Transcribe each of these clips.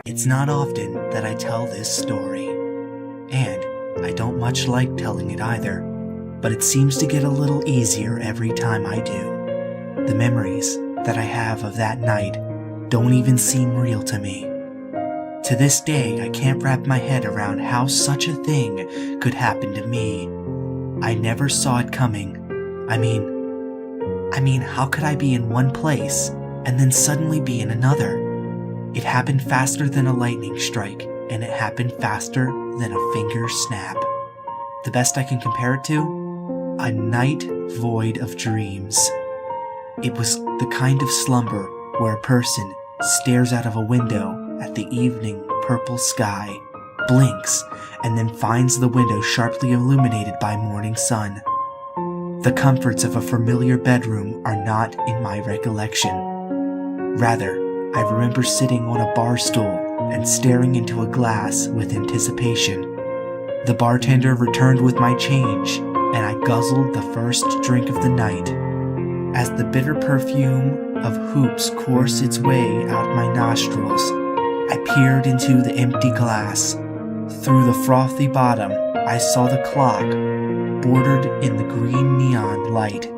It's not often that I tell this story, and I don't much like telling it either, but it seems to get a little easier every time I do. The memories that I have of that night don't even seem real to me. To this day, I can't wrap my head around how such a thing could happen to me. I never saw it coming. I mean, how could I be in one place and then suddenly be in another? It happened faster than a lightning strike, and it happened faster than a finger snap. The best I can compare it to? A night void of dreams. It was the kind of slumber where a person stares out of a window at the evening purple sky, blinks, and then finds the window sharply illuminated by morning sun. The comforts of a familiar bedroom are not in my recollection. Rather, I remember sitting on a bar stool and staring into a glass with anticipation. The bartender returned with my change, and I guzzled the first drink of the night. As the bitter perfume of hoops coursed its way out my nostrils, I peered into the empty glass. Through the frothy bottom, I saw the clock, bordered in the green neon light.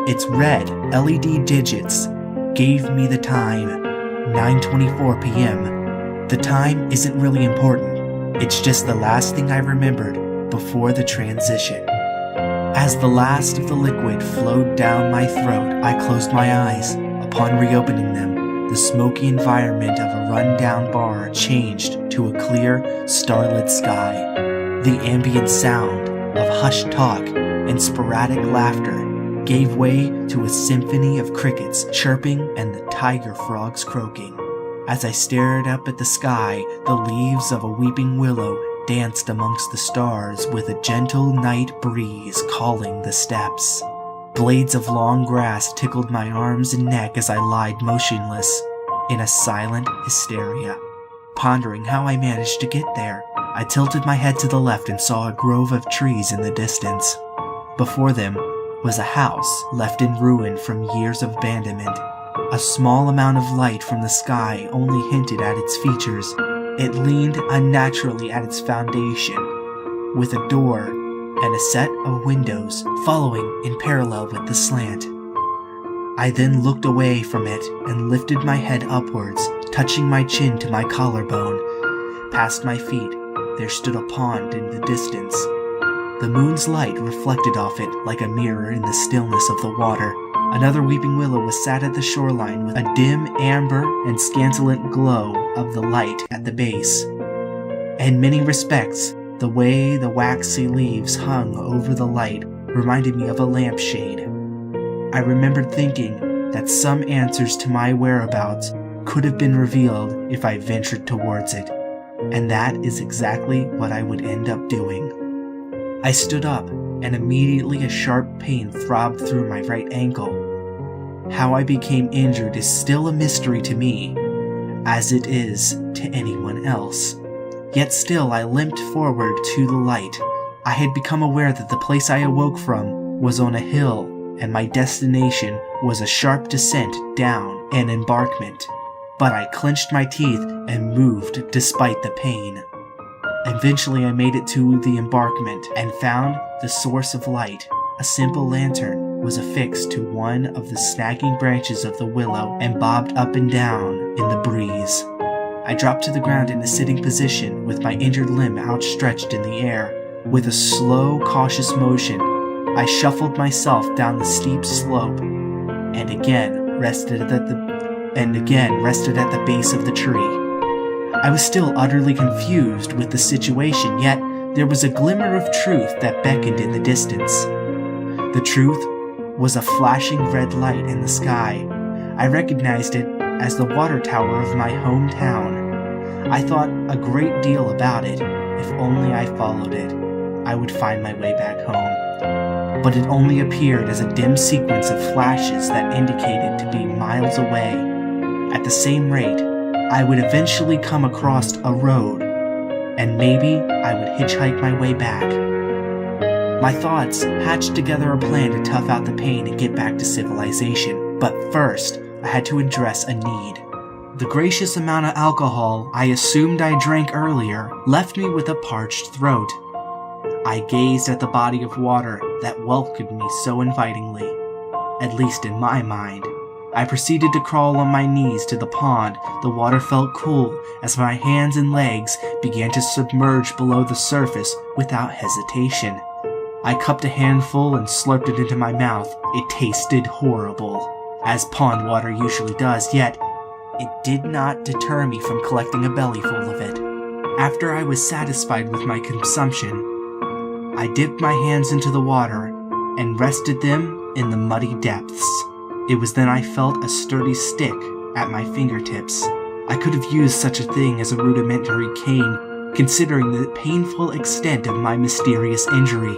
Its red LED digits gave me the time, 9:24 p.m. The time isn't really important. It's just the last thing I remembered before the transition. As the last of the liquid flowed down my throat, I closed my eyes. Upon reopening them, the smoky environment of a run-down bar changed to a clear, starlit sky. The ambient sound of hushed talk and sporadic laughter gave way to a symphony of crickets chirping and the tiger frogs croaking. As I stared up at the sky, the leaves of a weeping willow danced amongst the stars with a gentle night breeze calling the steps. Blades of long grass tickled my arms and neck as I lied motionless in a silent hysteria. Pondering how I managed to get there, I tilted my head to the left and saw a grove of trees in the distance. Before them was a house left in ruin from years of abandonment. A small amount of light from the sky only hinted at its features. It leaned unnaturally at its foundation, with a door and a set of windows following in parallel with the slant. I then looked away from it and lifted my head upwards, touching my chin to my collarbone. Past my feet, there stood a pond in the distance. The moon's light reflected off it like a mirror in the stillness of the water. Another weeping willow was sat at the shoreline with a dim amber and scintillant glow of the light at the base. In many respects, the way the waxy leaves hung over the light reminded me of a lampshade. I remembered thinking that some answers to my whereabouts could have been revealed if I ventured towards it, and that is exactly what I would end up doing. I stood up, and immediately a sharp pain throbbed through my right ankle. How I became injured is still a mystery to me, as it is to anyone else. Yet still I limped forward to the light. I had become aware that the place I awoke from was on a hill, and my destination was a sharp descent down an embankment. But I clenched my teeth and moved despite the pain. Eventually I made it to the embankment and found the source of light. A simple lantern was affixed to one of the snagging branches of the willow and bobbed up and down in the breeze. I dropped to the ground in a sitting position with my injured limb outstretched in the air. With a slow, cautious motion, I shuffled myself down the steep slope and again rested at the base of the tree. I was still utterly confused with the situation, yet there was a glimmer of truth that beckoned in the distance. The truth was a flashing red light in the sky. I recognized it as the water tower of my hometown. I thought a great deal about it. If only I followed it, I would find my way back home. But it only appeared as a dim sequence of flashes that indicated to be my miles away. At the same rate, I would eventually come across a road, and maybe I would hitchhike my way back. My thoughts hatched together a plan to tough out the pain and get back to civilization, but first, I had to address a need. The gracious amount of alcohol I assumed I drank earlier left me with a parched throat. I gazed at the body of water that welcomed me so invitingly, at least in my mind. I proceeded to crawl on my knees to the pond. The water felt cool as my hands and legs began to submerge below the surface without hesitation. I cupped a handful and slurped it into my mouth. It tasted horrible, as pond water usually does, yet it did not deter me from collecting a bellyful of it. After I was satisfied with my consumption, I dipped my hands into the water and rested them in the muddy depths. It was then I felt a sturdy stick at my fingertips. I could have used such a thing as a rudimentary cane, considering the painful extent of my mysterious injury.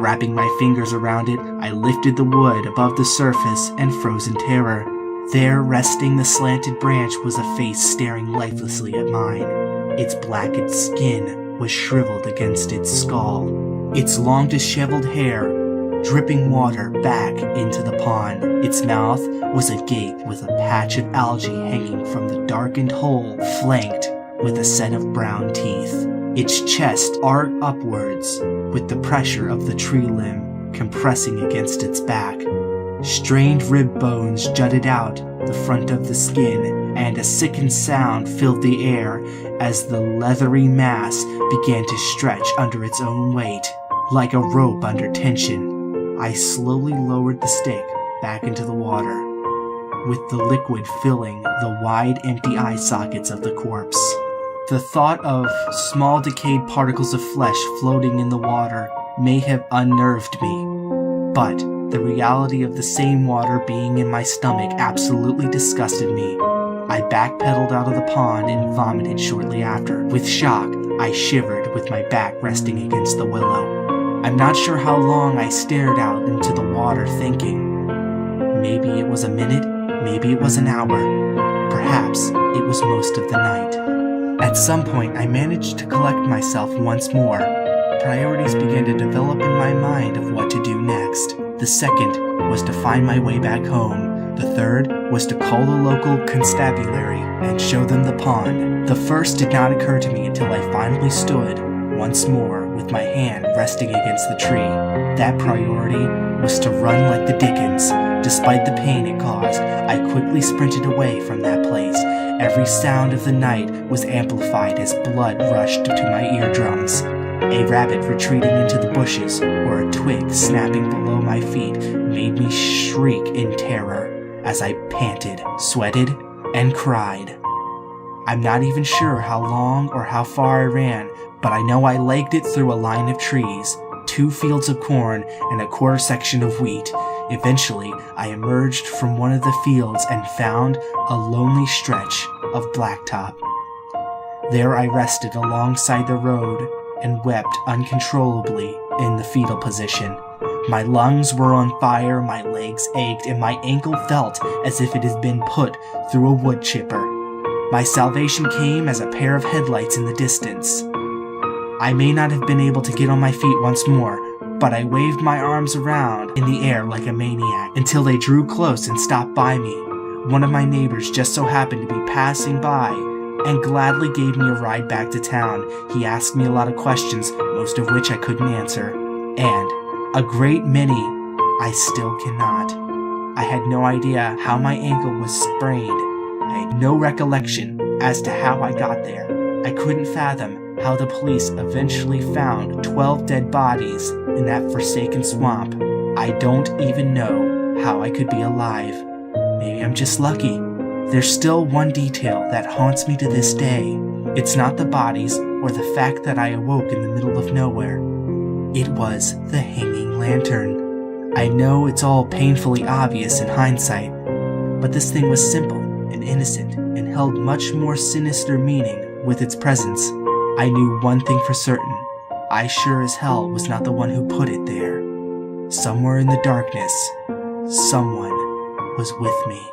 Wrapping my fingers around it, I lifted the wood above the surface and froze in terror. There, resting the slanted branch, was a face staring lifelessly at mine. Its blackened skin was shriveled against its skull. Its long disheveled hair dripping water back into the pond. Its mouth was agape with a patch of algae hanging from the darkened hole, flanked with a set of brown teeth. Its chest arched upwards with the pressure of the tree limb compressing against its back. Strained rib bones jutted out the front of the skin, and a sickened sound filled the air as the leathery mass began to stretch under its own weight. Like a rope under tension, I slowly lowered the stick back into the water, with the liquid filling the wide empty eye sockets of the corpse. The thought of small decayed particles of flesh floating in the water may have unnerved me, but the reality of the same water being in my stomach absolutely disgusted me. I backpedaled out of the pond and vomited shortly after. With shock, I shivered with my back resting against the willow. I'm not sure how long I stared out into the water thinking. Maybe it was a minute, maybe it was an hour. Perhaps it was most of the night. At some point, I managed to collect myself once more. Priorities began to develop in my mind of what to do next. The second was to find my way back home. The third was to call the local constabulary and show them the pond. The first did not occur to me until I finally stood once more with my hand resting against the tree. That priority was to run like the dickens. Despite the pain it caused, I quickly sprinted away from that place. Every sound of the night was amplified as blood rushed to my eardrums. A rabbit retreating into the bushes or a twig snapping below my feet made me shriek in terror as I panted, sweated, and cried. I'm not even sure how long or how far I ran, but I know I legged it through a line of trees, 2 fields of corn, and a quarter section of wheat. Eventually, I emerged from one of the fields and found a lonely stretch of blacktop. There I rested alongside the road and wept uncontrollably in the fetal position. My lungs were on fire, my legs ached, and my ankle felt as if it had been put through a wood chipper. My salvation came as a pair of headlights in the distance. I may not have been able to get on my feet once more, but I waved my arms around in the air like a maniac until they drew close and stopped by me. One of my neighbors just so happened to be passing by and gladly gave me a ride back to town. He asked me a lot of questions, most of which I couldn't answer, and a great many I still cannot. I had no idea how my ankle was sprained. I had no recollection as to how I got there. I couldn't fathom how the police eventually found 12 dead bodies in that forsaken swamp. I don't even know how I could be alive. Maybe I'm just lucky. There's still one detail that haunts me to this day. It's not the bodies or the fact that I awoke in the middle of nowhere. It was the hanging lantern. I know it's all painfully obvious in hindsight, but this thing was simple and innocent and held much more sinister meaning with its presence. I knew one thing for certain. I sure as hell was not the one who put it there. Somewhere in the darkness, someone was with me.